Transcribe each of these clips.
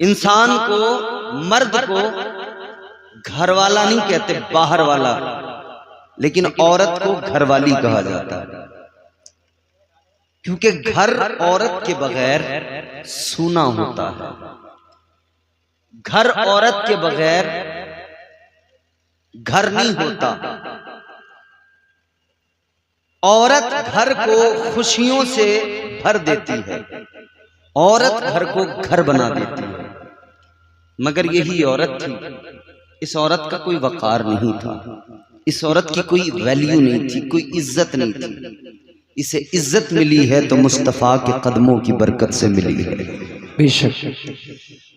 इंसान को, मर्द को घर वाला नहीं कहते, बाहर वाला, लेकिन औरत को घरवाली कहा जाता है, क्योंकि घर औरत के बगैर सूना होता है। घर औरत के बगैर घर नहीं होता। औरत घर को खुशियों से भर देती है, औरत घर को घर बना देती है। मगर यही औरत थी, इस औरत का कोई वकार नहीं था, इस औरत की कोई वैल्यू नहीं थी, कोई इज्जत नहीं थी। इसे इज्जत मिली है तो मुस्तफा के कदमों की बरकत से मिली है। बेशक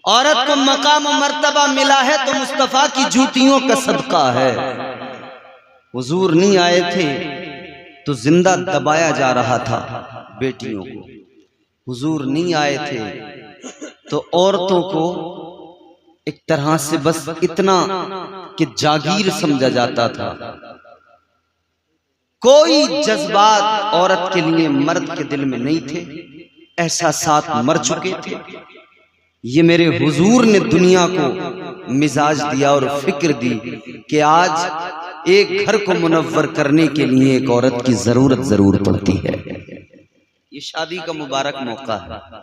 औरत को मकाम और मर्तबा मिला है तो मुस्तफा की जूतियों का सदका है। हुजूर नहीं आए थे तो जिंदा दबाया जा रहा था बेटियों को। हुजूर नहीं आए थे तो औरतों को एक तरह से बस इतना कि जागीर समझा जाता था। कोई जज्बात औरत के लिए मर्द के दिल में नहीं थे, एहसासात मर चुके थे। ये मेरे हुजूर ने दुनिया को मिजाज दिया और फिक्र दी कि आज एक घर को मुनव्वर करने के लिए एक औरत की जरूर पड़ती है। ये शादी का मुबारक मौका है।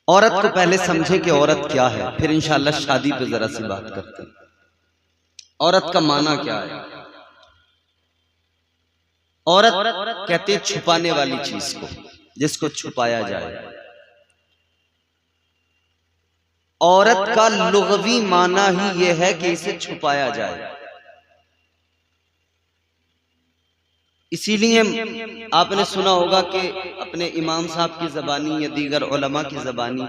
औरत को पहले समझे कि औरत क्या है, फिर इंशाअल्लाह शादी पे जरा सी बात करते हैं। औरत का माना क्या है? औरत कहते छुपाने वाली चीज को, जिसको छुपाया जाए। औरत का लुग़वी माना ही यह है कि इसे छुपाया जाए। इसीलिए आपने सुना होगा कि अपने इमाम साहब की ज़बानी या दीगर उलमा की ज़बानी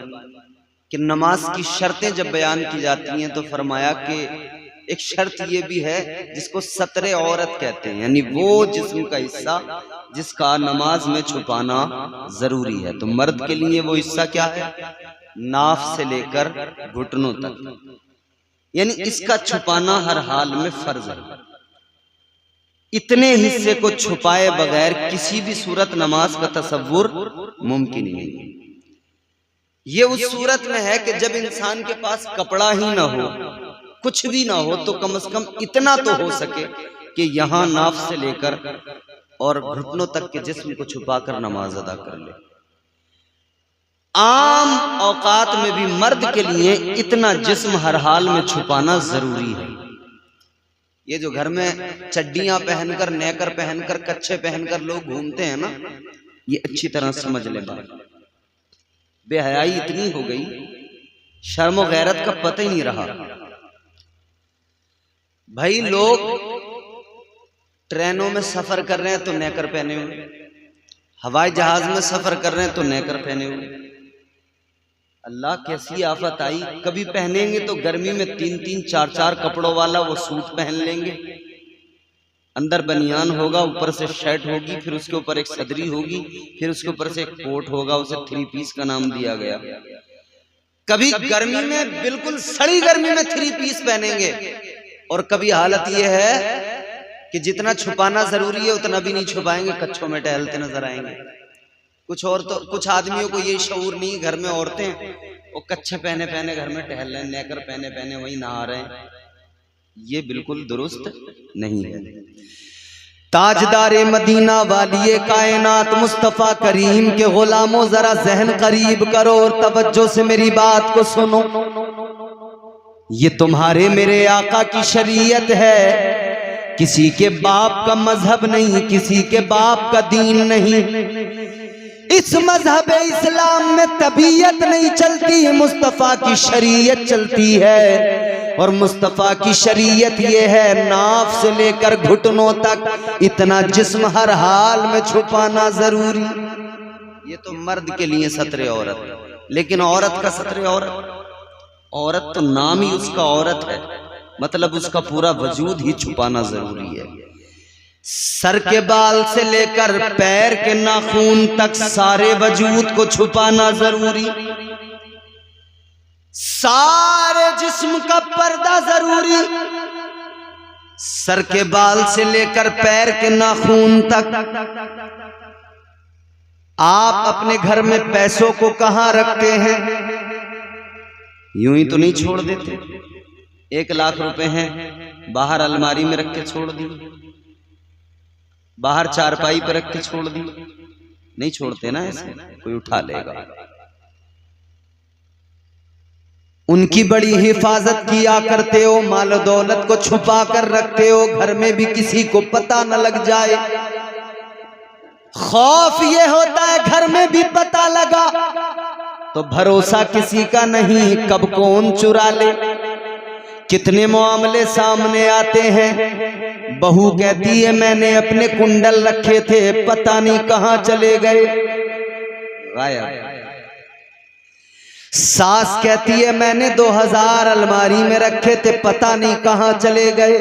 कि नमाज की शर्तें जब बयान की जाती हैं तो फरमाया कि एक शर्त ये भी है जिसको सतरे औरत कहते हैं, यानी वो जिस्म का हिस्सा जिसका नमाज में छुपाना जरूरी है। तो मर्द के लिए वो हिस्सा क्या है? नाफ से लेकर घुटनों तक, यानी इसका छुपाना हर हाल में फर्ज है। इतने हिस्से को छुपाए बगैर किसी भी सूरत नमाज का तसव्वुर मुमकिन नहीं है। ये उस सूरत में है कि जब इंसान के पास कपड़ा ही ना हो, कुछ भी ना हो, तो कम से कम इतना तो हो सके कि यहाँ नाफ से लेकर और घुटनों तक के जिस्म को छुपाकर नमाज अदा कर ले। आम औकात में भी मर्द के लिए इतना जिस्म हर हाल में छुपाना जरूरी है। ये जो घर में चड्डियां पहनकर, नेकर पहनकर, कच्छे पहनकर लोग घूमते हैं ना, ये अच्छी तरह समझ ले बात। बेहयाई इतनी हो गई, शर्म और गैरत का पता ही नहीं रहा। भाई लोग ट्रेनों में सफर कर रहे हैं तो नेकर पहने हुए, हवाई जहाज में सफर कर रहे हैं तो नेकर पहने हुए। अल्लाह कैसी आफत आई। कभी पहनेंगे तो गर्मी में 3-3, 4-4 कपड़ों वाला वो सूट पहन लेंगे, अंदर बनियान होगा, ऊपर से शर्ट होगी, फिर उसके ऊपर एक सदरी होगी, फिर उसके ऊपर से एक कोट होगा, उसे 3 पीस का नाम दिया गया। कभी गर्मी में, बिल्कुल सड़ी गर्मी में 3 पीस पहनेंगे, और कभी हालत ये है कि जितना छुपाना जरूरी है उतना भी नहीं छुपाएंगे, कच्छों में टहलते नजर आएंगे। कुछ आदमियों को ये शऊर नहीं, घर में औरतें वो कच्छे पहने पहने घर में टहल रहे हैं, नेकर पहने पहने वही नहा रहे हैं। ये बिल्कुल दुरुस्त नहीं है। ताजदारे मदीना वालिए कायनात मुस्तफा करीम के गुलामों, जरा जहन करीब करो और तवज्जो से मेरी बात को सुनो। ये तुम्हारे मेरे आका की शरीयत है, किसी के बाप का मजहब नहीं, किसी के बाप का दीन नहीं। इस मजहब इस्लाम में तबीयत नहीं चलती, मुस्तफा की शरीयत चलती है। और मुस्तफा की शरीयत ये है, नाफ से लेकर घुटनों तक इतना जिस्म हर हाल में छुपाना जरूरी। ये तो मर्द के लिए सतरे औरत, लेकिन औरत का सतरे औरत, औरत तो नाम ही उसका औरत है, मतलब उसका पूरा वजूद ही छुपाना जरूरी है। सर के बाल से लेकर पैर के नाखून तक सारे वजूद को छुपाना जरूरी। सारे जिस्म का पर्दा जरूरी, सर के बाल से लेकर पैर के नाखून तक। आप अपने घर में पैसों को कहां रखते हैं? यूं ही तो नहीं छोड़ देते। 1 लाख रुपए हैं, बाहर अलमारी में रख के छोड़ दी, बाहर चारपाई पर रख के छोड़ दी। नहीं छोड़ते ना, ऐसे कोई उठा लेगा। उनकी बड़ी हिफाजत किया करते हो, माल दौलत को छुपा कर रखते हो, घर में भी किसी को पता न लग जाए। खौफ ये होता है घर में भी पता लगा तो भरोसा किसी का नहीं, कब कौन चुरा ले। कितने मामले सामने आते हैं, बहू कहती है मैंने अपने कुंडल रखे थे, पता नहीं कहां चले गए, गायब। सास कहती है मैंने 2000 अलमारी में रखे थे, पता नहीं कहां चले गए।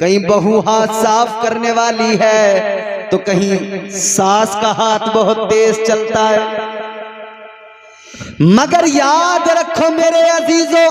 कहीं बहू हाथ साफ करने वाली है तो कहीं सास का हाथ बहुत तेज चलता है। मगर याद रखो मेरे अजीजों,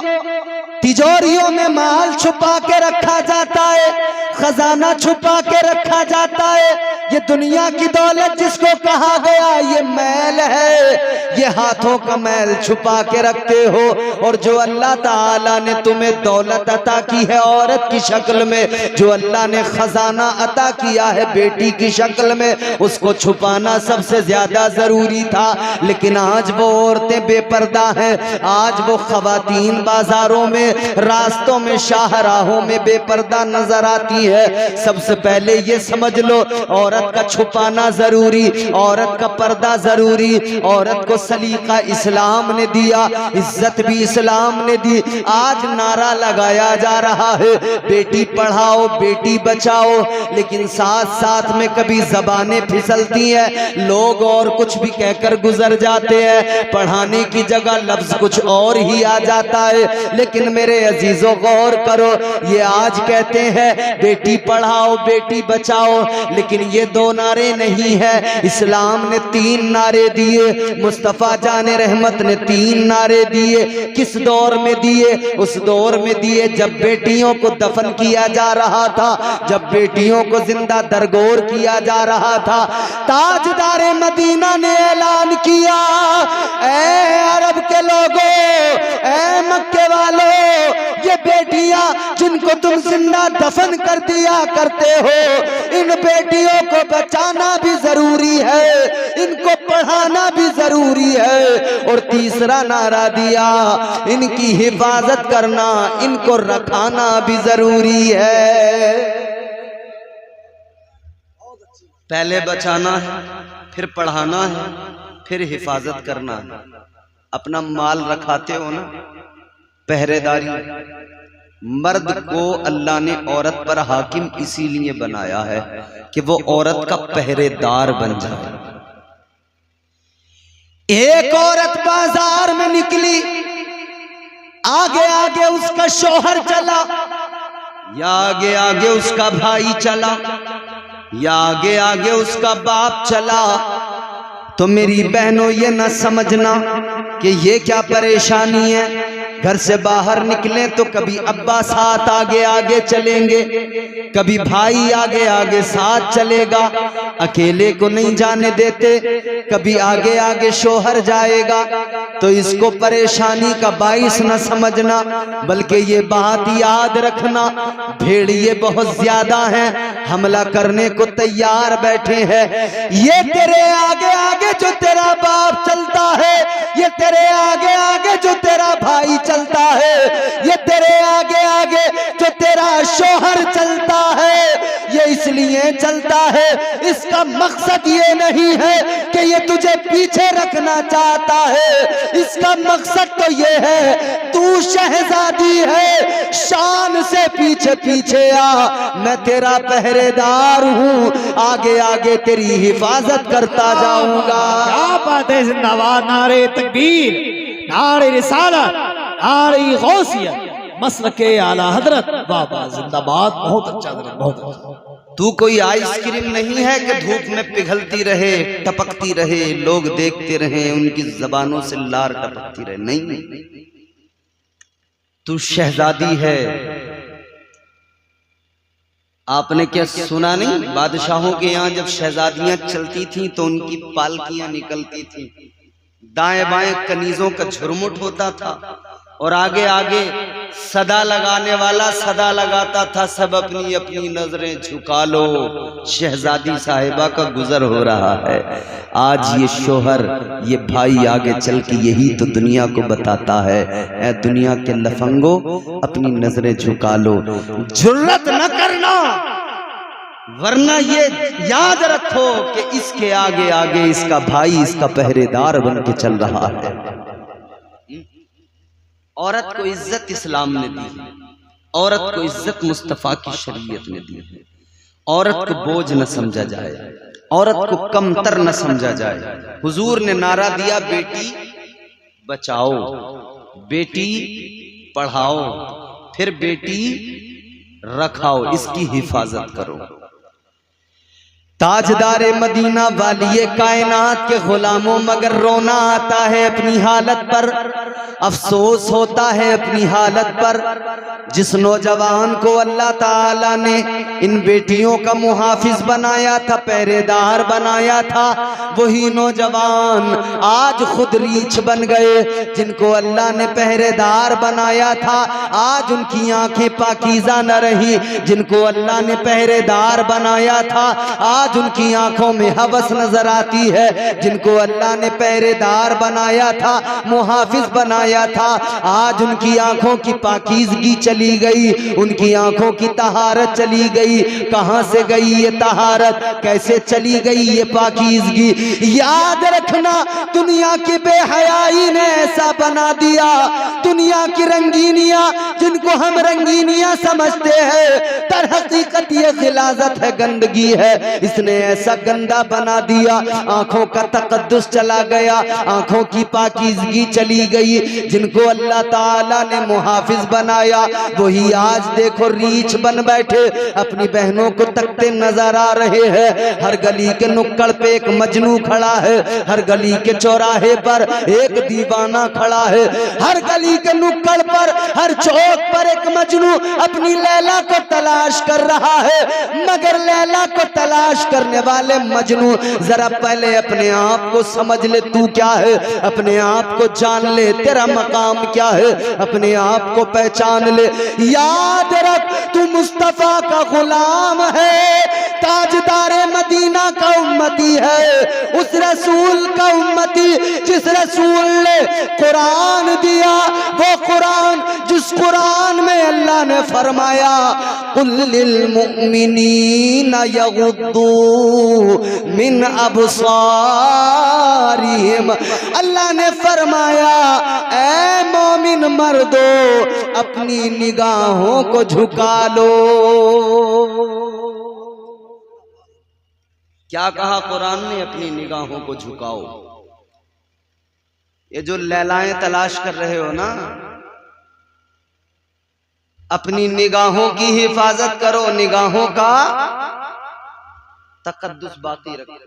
तिजोरियों में माल छुपा के रखा जाता है, खजाना छुपा के रखा जाता है। ये दुनिया की दौलत जिसको कहा गया ये मैल है, ये हाथों का मैल छुपा के रखते हो। और जो अल्लाह ताला ने तुम्हें दौलत अता की है औरत की शक्ल में, जो अल्लाह ने खजाना अता किया है बेटी की शक्ल में, उसको छुपाना सबसे ज्यादा जरूरी था। लेकिन आज वो औरतें बेपर्दा हैं, आज वो खवातीन बाजारों में, रास्तों में, शाहराहों में बेपर्दा नजर आती है। सबसे पहले ये समझ लो, औरत का छुपाना जरूरी, औरत का पर्दा जरूरी। औरत को सलीका इस्लाम ने दिया, इज्जत भी इस्लाम ने दी। आज नारा लगाया जा रहा है बेटी पढ़ाओ बेटी बचाओ, लेकिन साथ साथ में कभी जबानें फिसलती हैं, लोग और कुछ भी कहकर गुजर जाते हैं, पढ़ाने की जगह लफ्ज कुछ और ही आ जाता है। लेकिन मेरे अजीजों गौर करो, ये आज कहते हैं बेटी पढ़ाओ बेटी बचाओ, लेकिन ये 2 नारे नहीं है, इस्लाम ने 3 नारे दिए, मुस्तफा जाने रहमत ने 3 नारे दिए। किस दौर में दिए? उस दौर में दिए जब बेटियों को दफन किया जा रहा था, जब बेटियों को जिंदा दरगोर किया जा रहा था। ताजदारे मदीना ने ऐलान किया, ऐ अरब के लोगों, ऐ मक्के वालों, ये बेटियां जिनको तुम जिंदा दफन कर दिया करते हो, इन बेटियों को बचाना भी जरूरी है, इनको पढ़ाना भी जरूरी है। और तीसरा नारा दिया, इनकी हिफाजत करना, इनको रखाना भी जरूरी है। पहले बचाना है, फिर पढ़ाना है, फिर हिफाजत करना है। अपना माल रखाते हो ना, पहरेदारी। मर्द को अल्लाह ने औरत पर हाकिम इसीलिए बनाया है कि वो औरत का पहरेदार बन जाए। एक औरत बाजार में निकली, आगे आगे उसका शौहर चला, या आगे आगे उसका भाई चला, या आगे आगे उसका बाप चला, तो मेरी बहनों ये न समझना कि ये क्या परेशानी है। घर से बाहर निकले तो कभी अब्बा साथ आगे आगे चलेंगे, कभी भाई आगे आगे साथ चलेगा, अकेले को नहीं जाने देते, कभी आगे आगे शौहर जाएगा। तो इसको परेशानी का बाइस न समझना, बल्कि ये बात याद रखना, भेड़िए बहुत ज्यादा हैं, हमला करने को तैयार बैठे हैं। ये तेरे आगे आगे जो तेरा बाप चलता है, ये तेरे आगे आगे जो तेरा भाई चलता है, ये तेरे आगे आगे जो तेरा शौहर चलता है, ये इसलिए चलता है, इसका मकसद ये नहीं है कि ये तुझे पीछे रखना चाहता है, इसका मकसद तो ये है तू शहजादी है, शान से पीछे पीछे आ, मैं तेरा पहरेदार हूँ, आगे आगे तेरी हिफाजत करता जाऊंगा। क्या बात है, जिंदाबाद, नारे तकबीर, नारे रिसालत, नारे गौसियत, मसलके आला हजरत, वाह वाह, जिंदाबाद, बहुत अच्छा, बहुत अच्छा। तू कोई आइसक्रीम नहीं है कि धूप में पिघलती रहे, टपकती रहे, लोग देखते रहे, उनकी जबानों से लार टपकती रहे। नहीं, तू शहजादी है, आपने क्या सुना नहीं, बादशाहों के यहाँ जब शहजादियां चलती थीं तो उनकी पालकियां निकलती थीं, दाएं बाएं कनीजों का झुरमुट होता था और आगे आगे सदा लगाने वाला सदा लगाता था, सब अपनी अपनी नजरें झुका लो, शहजादी साहिबा का गुजर हो रहा है। आज ये शोहर, ये भाई आगे चल के यही तो दुनिया को बताता है, ऐ दुनिया के लफंगो अपनी नजरें झुका लो, जुर्रत न करना, वरना ये याद रखो कि इसके आगे आगे इसका भाई इसका पहरेदार बन के चल रहा है। औरत को इज्जत इस्लाम ने दी है, औरत को इज्जत मुस्तफा की शरीयत ने दी है। औरत को बोझ न समझा जाए, औरत को कमतर न समझा जाए। हुजूर ने नारा दिया, बेटी बचाओ, बेटी पढ़ाओ, फिर बेटी रखाओ, इसकी हिफाजत करो। ताजदारे मदीना वालिए कायनात के गुलामों, मगर रोना आता है अपनी हालत पर, अफसोस होता है अपनी हालत पर। जिस नौजवान को अल्लाह ताला ने इन बेटियों का मुहाफिज बनाया था, पहरेदार बनाया था, वही नौजवान आज खुद रीछ बन गए। जिनको अल्लाह ने पहरेदार बनाया था आज उनकी आंखें पाकीज़ा न रही, जिनको अल्लाह ने पहरेदार बनाया था आज उनकी आंखों में हवस नजर आती है। जिनको अल्लाह ने पहरेदार बनाया था, मुहाफिज बनाया था, आज उनकी आंखों की पाकीज़गी चली गई, उनकी आंखों की तहारत चली गई। कहां से गई ये तहारत, कैसे चली गई ये पाकीज़गी? याद रखना, दुनिया की बेहयाई ने ऐसा बना दिया, दुनिया की रंगीनियां जिनको हम रंगीनियां समझते हैं, दर हकीकत ये गिलाजत है, गंदगी है। इसने ऐसा गंदा बना दिया, आंखों का तकद्दुस चला गया, आंखों की पाकीज़गी चली गई। जिनको अल्लाह ताला ने मुहाफिज बनाया वही आज देखो रीछ बन बैठे, अपनी बहनों को तकते नजर आ रहे हैं। हर गली के नुक्कड़ पे एक मजनू खड़ा है, हर गली के चौराहे पर एक दीवाना खड़ा है, हर गली के नुक्कड़ पर, हर चौक पर एक मजनू अपनी लैला को तलाश कर रहा है। मगर लैला को तलाश करने वाले मजनू, जरा पहले अपने आप को समझ ले, तू क्या है, अपने आप को जान ले, तेरा मकाम क्या है, अपने आप को पहचान ले। याद रख, तू मुस्तफा का गुलाम है, ताजदारे मदीना का उम्मती है, उस रसूल का उम्मती जिस रसूल ने कुरान दिया, वो कुरान जिस कुरान में अल्लाह ने फरमाया, कुल लिल मुमिनीना यगुद्दू मिन अबसारिहिम, अल्लाह ने फरमाया ऐ मोमिन मर्दो अपनी निगाहों को झुका लो। क्या कहा कुरान ने? अपनी निगाहों को झुकाओ। ये जो लैलाएं तलाश कर रहे हो ना, अपनी निगाहों की हिफाजत करो, निगाहों का तकद्दुस बाकी रखो।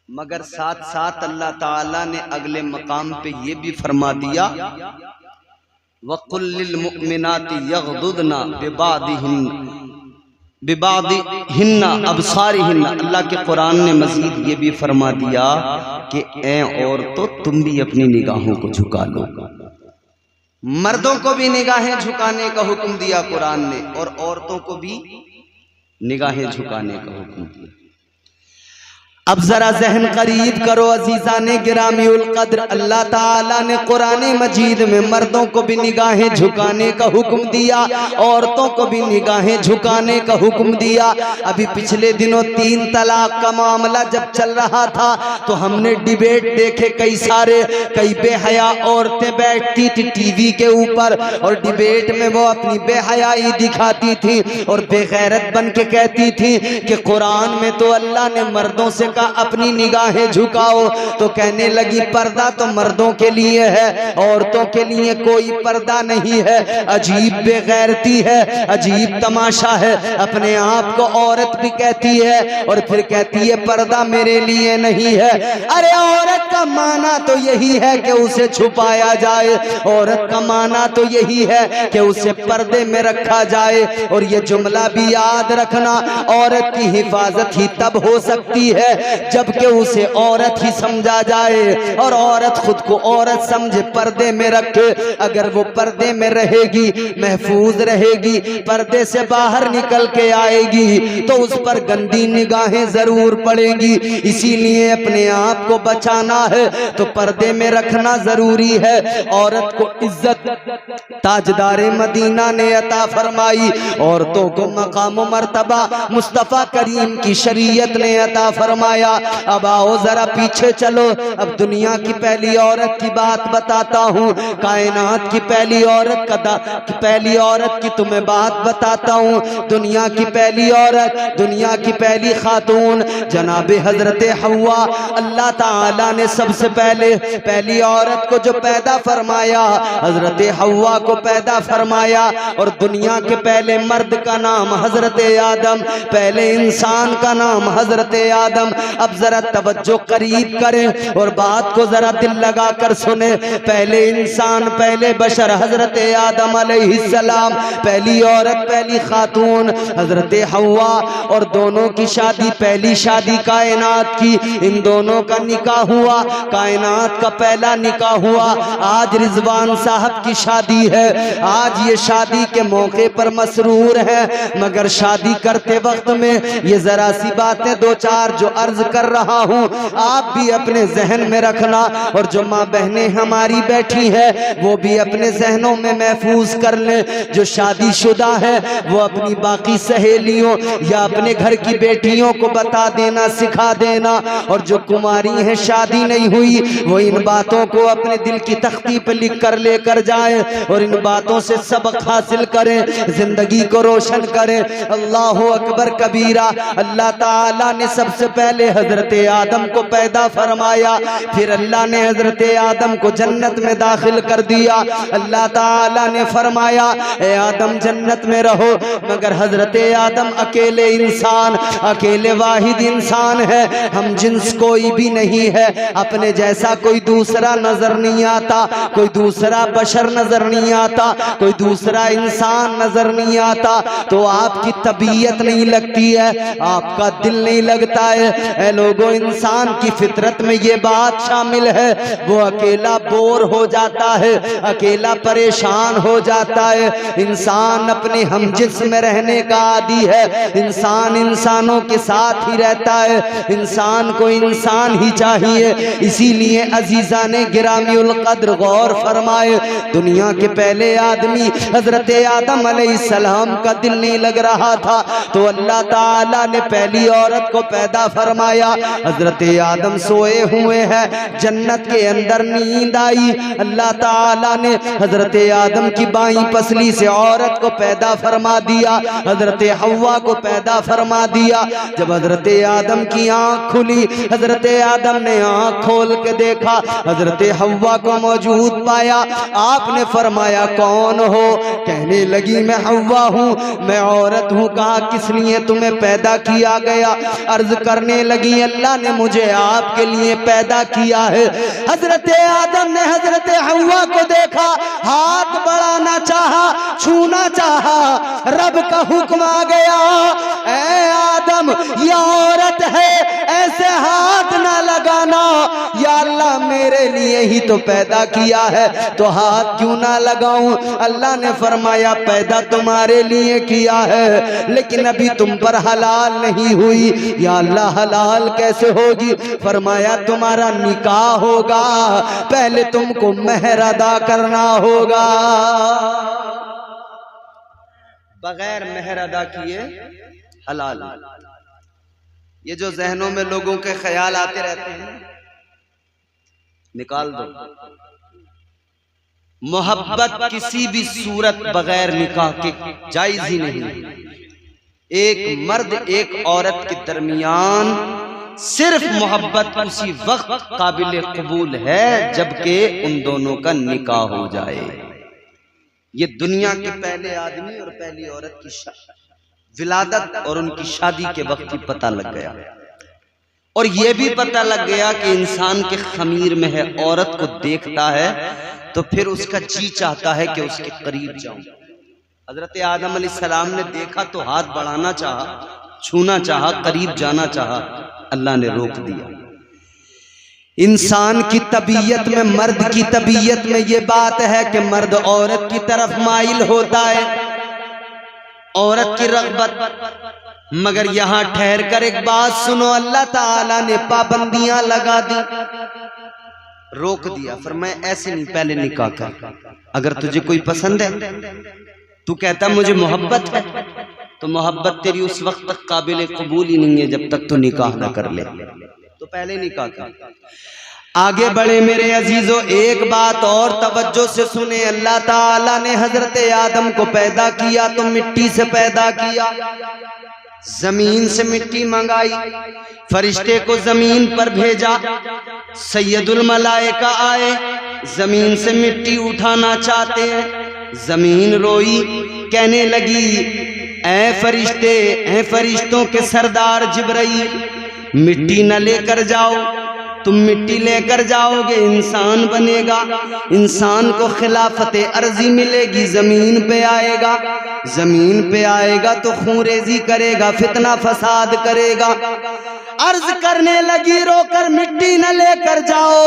मगर साथ साथ अल्लाह ताला ने अगले मकाम पे ये भी फरमा दिया, वक़ुल लिल मुमिनाति यग़दुदना बिबादिहिन्ना अबसारिहिन्ना। अल्लाह के कुरान ने मजीद ये भी फरमा दिया कि ऐ औरतों तुम भी अपनी निगाहों को झुका लो। मर्दों को भी निगाहें झुकाने का हुक्म दिया कुरान ने, और औरतों को भी निगाहें झुकाने का हुक्म दिया। अब जरा जहन करीब करो अजीजाने गिरामी उल कद्र, अल्लाह ताला ने कुरान मजीद में मर्दों को भी निगाहें झुकाने का हुक्म दिया, औरतों को भी निगाहें झुकाने का हुक्म दिया। अभी पिछले दिनों 3 तलाक का मामला जब चल रहा था तो हमने डिबेट देखे, कई सारे, कई बेहया औरतें बैठती थी टीवी के ऊपर और डिबेट में वो अपनी बेहयाई दिखाती थी और बेगैरत बन के कहती थी कि कुरान में तो अल्लाह ने मर्दों से कहा अपनी निगाहें झुकाओ, तो कहने लगी पर्दा तो मर्दों के लिए है, औरतों के लिए कोई पर्दा नहीं है। अजीब बेगैरती है, अजीब तमाशा है, अपने आप को औरत भी कहती है और फिर कहती है पर्दा मेरे लिए नहीं है। अरे औरत का माना तो यही है कि उसे छुपाया जाए, औरत का माना तो यही है कि उसे पर्दे में रखा जाए। और ये जुमला भी याद रखना, औरत की हिफाजत ही तब हो सकती है जबकि उसे औरत ही समझा जाए और औरत खुद को औरत समझे, पर्दे में रखे। अगर वो पर्दे में रहेगी, महफूज रहेगी, पर्दे से बाहर निकल के आएगी तो उस पर गंदी निगाहें जरूर पड़ेंगी। इसीलिए अपने आप को बचाना है तो पर्दे में रखना जरूरी है। औरत को इज्जत ताजदारे मदीना ने अता फरमाई, औरतों को मकाम मर्तबा मुस्तफा करीम की शरीयत ने अता फरमाया। अब आओ जरा पीछे चलो, अब दुनिया की पहली औरत की बात बताता हूँ, कायनात की पहली औरत की तुम्हें बात बताता हूँ। दुनिया की पहली औरत, दुनिया की पहली खातून जनाबे हजरत हव्वा। अल्लाह ताला ने सबसे पहले पहली औरत को जो पैदा फरमाया, हजरत हव्वा को पैदा फरमाया। और दुनिया के पहले मर्द का नाम हजरत आदम, पहले इंसान का नाम हजरत आदम। अब जरा तवज्जो करीब करें और बात को जरा दिल लगा कर सुने। पहले इंसान, पहले बशर हजरत आदम अलैहिस्सलाम, पहली औरत, पहली खातून हजरत हव्वा। और दोनों की शादी, पहली शादी कायनात की, इन दोनों का निकाह हुआ, कायनात का पहला निकाह हुआ। आज रिजवान साहब की शादी है, आज ये शादी के मौके पर मसरूर है, मगर शादी करते वक्त में ये जरा सी बातें दो चार जो अर्ज कर रहा हूँ आप भी अपने जहन में रखना, और जो माँ बहनें हमारी बैठी है वो भी अपने जहनों में महफूज कर ले। जो शादीशुदा है वो अपनी बाकी सहेलियों या अपने घर की बेटियों को बता देना, सिखा देना, और जो कुमारी है, शादी नहीं हुई, वो इन बातों को अपने दिल की तख्ती पर लिख कर लेकर जाए और इन बातों से सबक हासिल करें, जिंदगी को रोशन करें। अल्लाह अकबर कबीरा। अल्लाह ताला ने सबसे पहले हजरत आदम को पैदा फरमाया, फिर अल्लाह ने हजरत आदम को जन्नत में दाखिल कर दिया। अल्लाह ताला ने फरमाया ए आदम जन्नत में रहो, मगर हजरत आदम अकेले इंसान, अकेले वाहिद इंसान है, हम जिन्स कोई भी नहीं है, अपने जैसा कोई दूसरा नजर नहीं आता, कोई दूसरा बशर नजर नहीं आता, कोई दूसरा इंसान नजर नहीं आता। तो आपकी तबीयत नहीं लगती है, आपका दिल नहीं लगता है। ऐ लोगों, इंसान की फितरत में ये बात शामिल है, वो अकेला बोर हो जाता है, अकेला परेशान हो जाता है। इंसान अपने हम जिस्म में रहने का आदी है, इंसान इंसानों के साथ ही रहता है, इंसान को इंसान ही चाहिए। इसीलिए अजीजा ने गिरामी उल कद्र गौर फरमाए, दुनिया के पहले आदमी हजरत आदम अलैहिस्सलाम का दिल नहीं लग रहा था तो अल्लाह ताला ने पहली औरत को पैदा फरमाया। हजरत आदम सोए हुए हैं, जन्नत के अंदर नींद आई, अल्लाह ताला ने हजरत आदम की बाईं पसली से औरत को पैदा फरमा दिया, हजरत हव्वा को पैदा फरमा दिया। जब हजरत आदम की आंख खुली, हजरत आदम ने आंख खोल के देखा, हजरत हव्वा को मौजूद पाया। आपने फरमाया कौन हो? कहने लगी मैं हव्वा हूँ, मैं औरत हूँ। कहा किस लिए तुम्हें पैदा किया गया? अर्ज करने लगी अल्लाह ने मुझे आपके लिए पैदा किया है। हजरत आदम ने हजरत हव्वा को देखा, हाथ बढ़ाना चाहा, छूना चाहा, रब का हुक्म आ गया, ऐ आदम ये औरत है, ऐसे हाथ ना लगाना। या अल्लाह मेरे लिए ही तो पैदा किया है, तो हाथ क्यों ना लगाऊं? अल्लाह ने फरमाया पैदा तुम्हारे लिए किया है, लेकिन अभी तुम पर हलाल नहीं हुई। या अल्लाह हलाल कैसे होगी? फरमाया तुम्हारा निकाह होगा, पहले तुमको मेहर अदा करना होगा। बगैर मेहर अदा किए हलाल। ये जो जहनों में लोगों के ख्याल आते रहते हैं, निकाल दो। मोहब्बत किसी भी सूरत बगैर निकाह के जायज ही नहीं। एक मर्द एक औरत के दरमियान सिर्फ मोहब्बत उसी वक्त काबिल कबूल है जबकि उन दोनों का निकाह हो जाए। ये दुनिया के पहले आदमी और पहली औरत की विलादत और उनकी शादी के वक्त ही पता लग गया। और यह भी पता लग गया कि इंसान के खमीर में है, औरत को देखता है तो फिर उसका जी चाहता है कि उसके करीब जाऊं। हजरत आदम अलैहिस्सलाम ने देखा तो हाथ बढ़ाना चाहा, छूना चाहा, करीब जाना चाहा, अल्लाह ने रोक दिया। इंसान की तबीयत में, मर्द की तबीयत में ये बात है कि मर्द औरत की तरफ माइल होता है, औरत की रग़बत। मगर यहां ठहर कर एक बात सुनो, अल्लाह ताला ने पाबंदियां लगा दी, रोक दिया। फरमाया ऐसे नहीं, पहले निकाह कर। अगर तुझे कोई पसंद है, तू कहता मुझे मोहब्बत है, तो मोहब्बत तेरी उस वक्त तक काबिल कबूल ही नहीं है जब तक तू निकाह ना कर ले, तो पहले निकाह कर। आगे बढ़े मेरे अजीजों, एक बात और तवज्जो से सुने। अल्लाह ताला ने हजरत आदम को पैदा किया तो मिट्टी से पैदा किया, जमीन से मिट्टी मंगाई, फरिश्ते को जमीन पर भेजा, सैयदुल मलाइका आए, जमीन से मिट्टी उठाना चाहते हैं। जमीन रोई, कहने लगी ऐ फरिश्ते, ऐ फरिश्तों के सरदार जिब्राइल, मिट्टी न लेकर जाओ, तुम मिट्टी लेकर जाओगे इंसान बनेगा, इंसान को खिलाफत अर्जी मिलेगी, जमीन पे आएगा, जमीन पे आएगा तो खूंरेजी करेगा, फितना फसाद करेगा। अर्ज करने लगी रोकर मिट्टी न लेकर जाओ।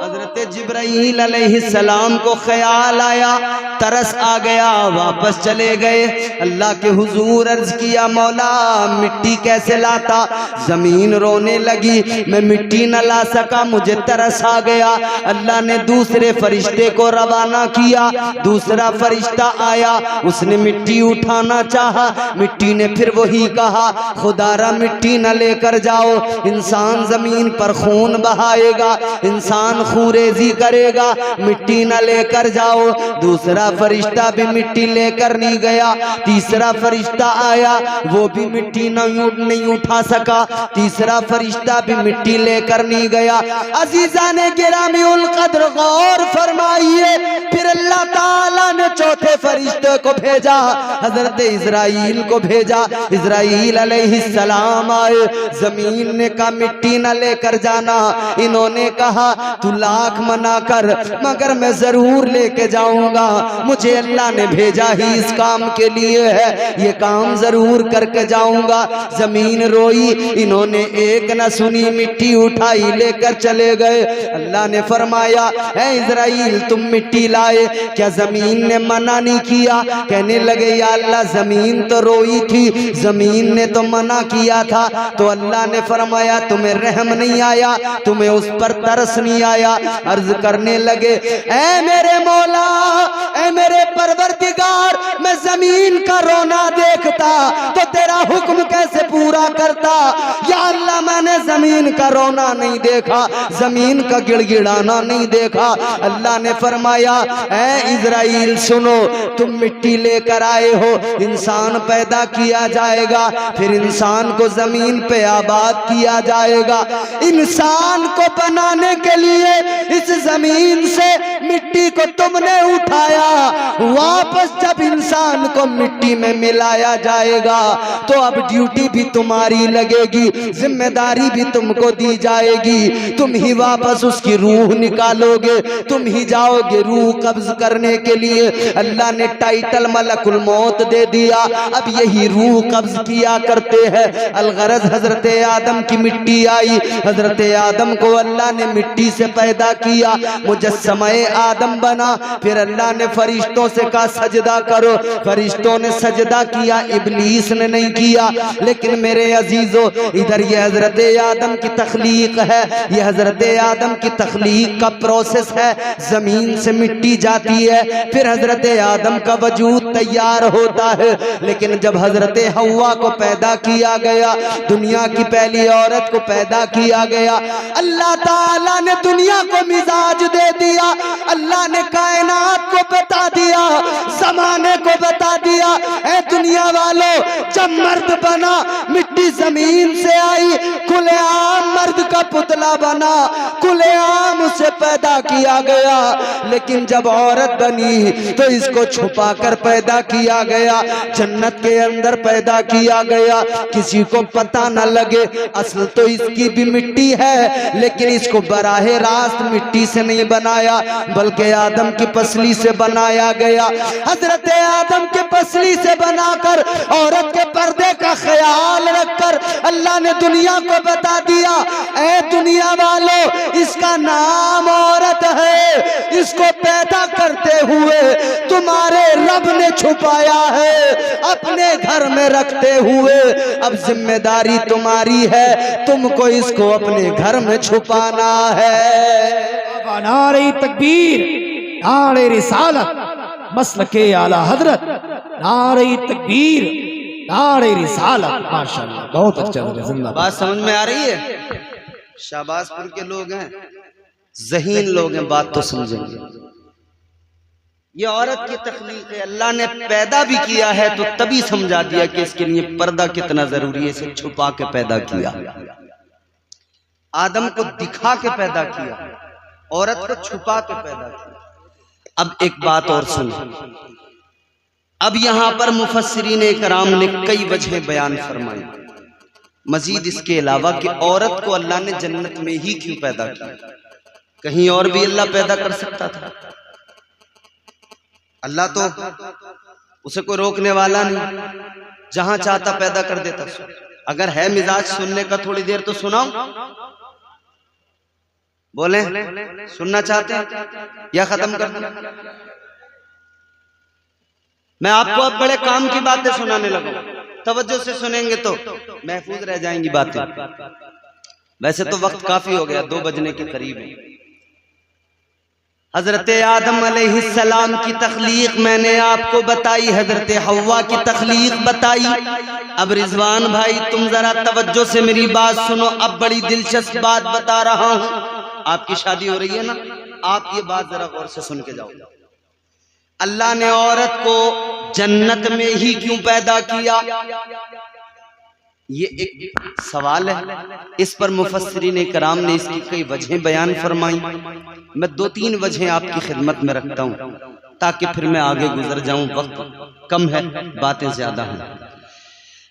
हजरत जिब्राईल अलैहिस्सलाम को ख्याल आया, तरस आ गया, वापस चले गए। अल्लाह के हुजूर अर्ज किया मौला मिट्टी कैसे लाता? जमीन रोने लगी, मैं मिट्टी न ला सका, मुझे तरस आ गया। अल्लाह ने दूसरे फरिश्ते को रवाना किया, दूसरा फरिश्ता आया, उसने मिट्टी उठाना चाहा, मिट्टी ने फिर वही कहा खुदारा मिट्टी न लेकर जाओ, इंसान जमीन पर खून बहाएगा, इंसान खूरेजी करेगा, मिट्टी न लेकर जाओ। दूसरा फरिश्ता भी मिट्टी लेकर नहीं गया, तीसरा फरिश्ता आया, वो भी मिट्टी नहीं उठा सका, तीसरा फरिश्ता भी मिट्टी लेकर नहीं गया। अजीजा ने गिरामी उल कद्र गौर फरमाइए, फिर अल्लाह ताला ने चौथे फरिश्ते को भेजा, हजरत इजराइल को भेजा। इजराइल अलैहिस्सलाम आए, जमीन ने कहा मिट्टी न लेकर जाना, इन्होंने कहा तू लाख मना कर मगर मैं जरूर लेके जाऊंगा, मुझे अल्लाह ने भेजा ही इस काम के लिए है, ये काम जरूर करके जाऊंगा। जमीन रोई, इन्होंने एक न सुनी, मिट्टी उठाई लेकर चले गए। अल्लाह ने फरमाया है इजराइल तुम मिट्टी लाए, क्या जमीन ने मना नहीं किया? कहने लगे या अल्लाह जमीन तो रोई थी, जमीन ने तो मना किया था। तो अल्लाह ने फरमाया तुम्हें रहम नहीं आया, तुम्हें उस पर तरस नहीं आया? अर्ज करने लगे ऐ मेरे मौला, ऐ मेरे परवरदिगार, मैं जमीन का रोना देखता तो तेरा हुक्म कैसे पूरा करता? या अल्लाह मैंने जमीन का रोना नहीं देखा, जमीन का गिड़गिड़ाना नहीं देखा। अल्लाह ने फरमाया ऐ इजराइल सुनो, तुम मिट्टी लेकर आए हो, इंसान पैदा किया जाएगा, फिर इंसान को जमीन पे आबाद किया जाएगा। इंसान को बनाने के लिए इस जमीन से मिट्टी को तुमने उठाया, वापस जब इंसान को मिट्टी में मिलाया जाएगा तो अब ड्यूटी भी तुम्हारी लगेगी, जिम्मेदारी भी तुमको दी जाएगी, तुम ही वापस उसकी रूह निकालोगे, तुम ही जाओगे रूह कब्ज करने के लिए। अल्लाह ने टाइटल मलकुल मौत दे दिया, अब यही रूह कब्ज किया करते हैं। अलगरज हजरत आदम की मिट्टी आई, हजरत आदम को अल्लाह ने मिट्टी से पैदा किया, मुजस्समे आदम बना। फिर अल्लाह ने फरिश्तों से कहा सजदा करो, फरिश्तों ने सजदा किया, इब्लीस ने नहीं किया। लेकिन मेरे अजीजों इधर ये हजरत आदम की तख्लीक है, ये हजरत आदम की तख्लीक का प्रोसेस है। जमीन से मिट्टी जाती है, फिर हजरत आदम का वजूद तैयार होता है। लेकिन जब हजरत हव्वा को पैदा किया गया, दुनिया की पहली औरत को पैदा किया गया, अल्लाह ताला ने दुनिया को मिजाज दे दिया, अल्लाह ने कायनात को बता दिया, जमाने को बता दिया, ऐ दुनिया वालों, जब मर्द बना मिट्टी जमीन से आई, खुलेआम मर्द का पुतला बना, खुलेआम उसे पैदा किया गया। लेकिन जब औरत बनी तो इसको छुपा कर पैदा किया गया, जन्नत के अंदर पैदा किया गया, किसी को पता न लगे। असल तो इसकी भी मिट्टी है, लेकिन इसको बराहे रास्त मिट्टी से नहीं बनाया, बल्कि आदम की पसली से बनाया गया। हजरत आदम के पसली से बनाकर औरत के पर्दे का ख्याल रखकर अल्लाह ने दुनिया को बता दिया, ऐ दुनिया वालों, इसका नाम औरत है, इसको पैदा करते हुए तुम्हारे रब ने छुपाया है, अपने घर में रखते हुए। अब जिम्मेदारी तुम्हारी है, तुमको इसको अपने घर में छुपाना है। नारे तकबीर, नारे रिसालत, मसलके आला हजरत, नारे तकबीर, नारे रिसालत। माशाअल्लाह, बहुत अच्छा जिंदाबाद। बात समझ में आ रही है? शाबाशपुर के लोग हैं, ज़हीन लोग हैं, बात तो समझेंगे। ये औरत की तख्लीक है, अल्लाह ने पैदा भी किया है तो तभी समझा दिया कि इसके लिए पर्दा कितना जरूरी है। इसे छुपा के पैदा किया, आदम को दिखा के पैदा किया, औरत को छुपा के पैदा किया। अब एक बात और सुनो, अब यहां पर मुफस्सिरीन इकराम ने कई वजह बयान फरमाई मजीद इसके अलावा कि औरत को अल्लाह ने जन्नत में ही क्यों पैदा किया। कहीं और भी अल्लाह पैदा कर सकता था, अल्लाह तो उसे कोई रोकने वाला नहीं, जहां चाहता पैदा कर देता। अगर है मिजाज सुनने का थोड़ी देर तो सुनाओ, बोले सुनना चाहते हैं या खत्म कर दूं? मैं आपको अब बड़े काम की बातें सुनाने लगा, तवज्जो से सुनेंगे तो महफूज रह जाएंगी बातें। वैसे तो वक्त काफी हो गया, 2 बजने के करीब है। हजरत आदम अलैहिस्सलाम की तख्लीक मैंने आपको बताई, हजरत हव्वा की तख्लीक बताई। अब रिजवान भाई तुम जरा तवज्जो से मेरी बात सुनो, अब बड़ी दिलचस्प बात बता रहा हूं। आपकी शादी हो रही है ना, आप ये बात जरा गौर से सुन के जाओ। अल्लाह ने औरत को जन्नत में ही क्यों पैदा किया, ये एक सवाल है। इस पर मुफस्सिरीन इकराम ने इसकी कई वजहें बयान फरमाई। मैं 2-3 वजहें आपकी खिदमत में रखता हूं ताकि फिर मैं आगे गुजर जाऊं, वक्त कम है, बातें ज्यादा हैं।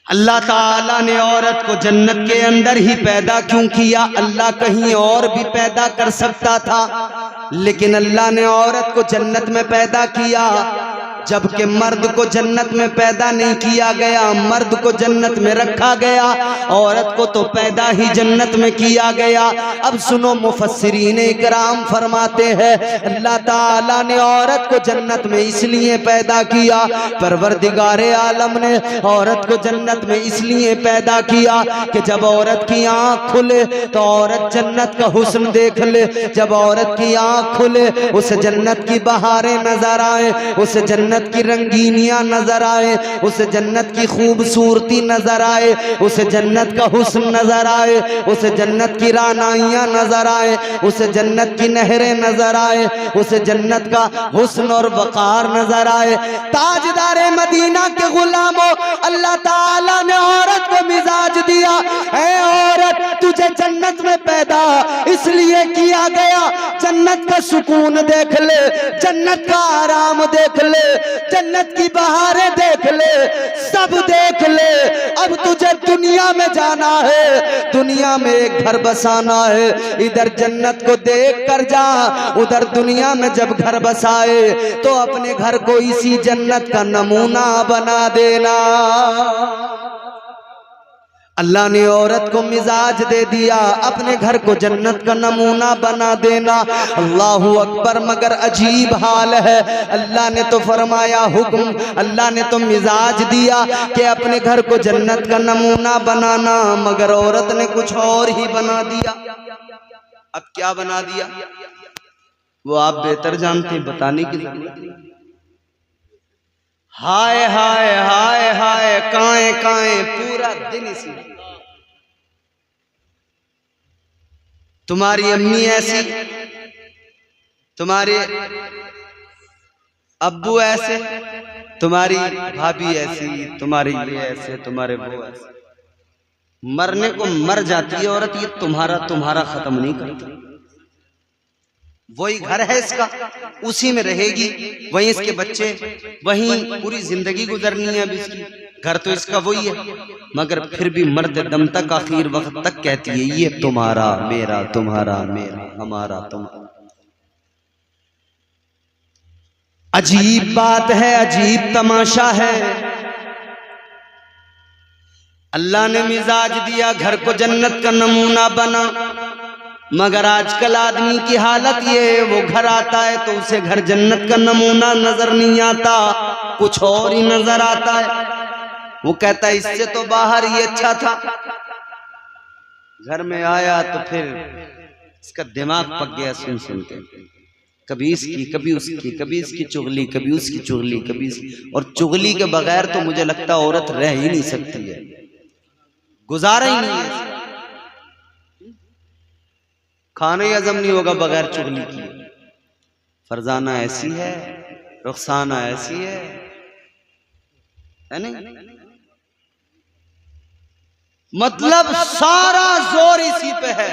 अल्लाह ताला ने औरत को जन्नत के अंदर ही पैदा क्यों किया? अल्लाह कहीं और भी पैदा कर सकता था, लेकिन अल्लाह ने औरत को जन्नत में पैदा किया, जबकि मर्द को जन्नत में पैदा नहीं किया गया, मर्द को जन्नत में रखा गया, औरत को तो पैदा ही जन्नत में किया गया। अब सुनो, मुफस्सिरीन इकराम फरमाते हैं अल्लाह ताला ने औरत को जन्नत में इसलिए पैदा किया, परवरदिगारे आलम ने औरत को जन्नत में इसलिए पैदा किया कि जब औरत की आंख खुले तो औरत जन्नत का हुस्न देख ले, जब औरत की आंख खुले उसे जन्नत की बहारें नजर आए, उसे जन्नत की रंगीनियां नजर आए, उसे जन्नत की खूबसूरती नजर आए, उसे जन्नत का हुस्न नजर आए, उसे जन्नत की रानाइयां नजर आए, उसे जन्नत की नहरें नजर आए, उसे जन्नत का हुस्न और वकार नजर आए। ताजदारे मदीना के गुलामों, अल्लाह ताला ने औरत को मिजाज दिया, ऐ औरत तुझे जन्नत में पैदा इसलिए किया गया, जन्नत का सुकून देख ले, जन्नत का आराम देख ले, जन्नत की बहारें देख ले, सब देख ले। अब तुझे दुनिया में जाना है, दुनिया में एक घर बसाना है, इधर जन्नत को देख कर जा, उधर दुनिया में जब घर बसाए तो अपने घर को इसी जन्नत का नमूना बना देना। अल्लाह ने औरत को मिजाज दे दिया, अपने घर को जन्नत का नमूना बना देना। अल्लाहु अकबर। मगर अजीब हाल है, अल्लाह ने तो फरमाया हुक्म, अल्लाह ने तो मिजाज दिया कि अपने घर को जन्नत का नमूना बनाना, मगर औरत ने कुछ और ही बना दिया। अब क्या बना दिया वो आप बेहतर जानते, बताने की जरूरत नहीं। हाय हाय हाय हाय, काए काए पूरा दिन इसी। तुम्हारी अम्मी ऐसी, तुम्हारे अब्बू ऐसे, तुम्हारी भाभी ऐसी, तुम्हारी ये ऐसे, तुम्हारे वो ऐसे। मरने को मर जाती है औरत, ये तुम्हारा तुम्हारा खत्म नहीं करती। वही घर है इसका, उसी में रहेगी, वहीं इसके बच्चे, वहीं पूरी जिंदगी गुजरनी है। अब इसकी घर तो इसका वही है, मगर फिर भी मरते दम तक, आखिर वक्त तक कहती है ये तुम्हारा मेरा, तुम्हारा मेरा, हमारा तुम्हारा। अजीब बात है, अजीब तमाशा है। अल्लाह ने मिजाज दिया, घर को जन्नत का नमूना बना, मगर आजकल आदमी की हालत ये है, वो घर आता है तो उसे घर जन्नत का नमूना नजर नहीं आता, कुछ और ही नजर आता है। वो कहता है इससे तो बाहर ही अच्छा था। घर में आया तो फिर इसका दिमाग पक गया सुन सुन के, कभी इसकी कभी उसकी, कभी इसकी चुगली कभी उसकी चुगली, कभी और चुगली के बगैर तो मुझे लगता है औरत रह ही नहीं सकती है, गुजारा ही नहीं है, खाना ही हजम नहीं होगा बगैर चुगली की। फरजाना ऐसी है, रुखसाना ऐसी है नहीं? मतलब सारा जोर इसी पे है।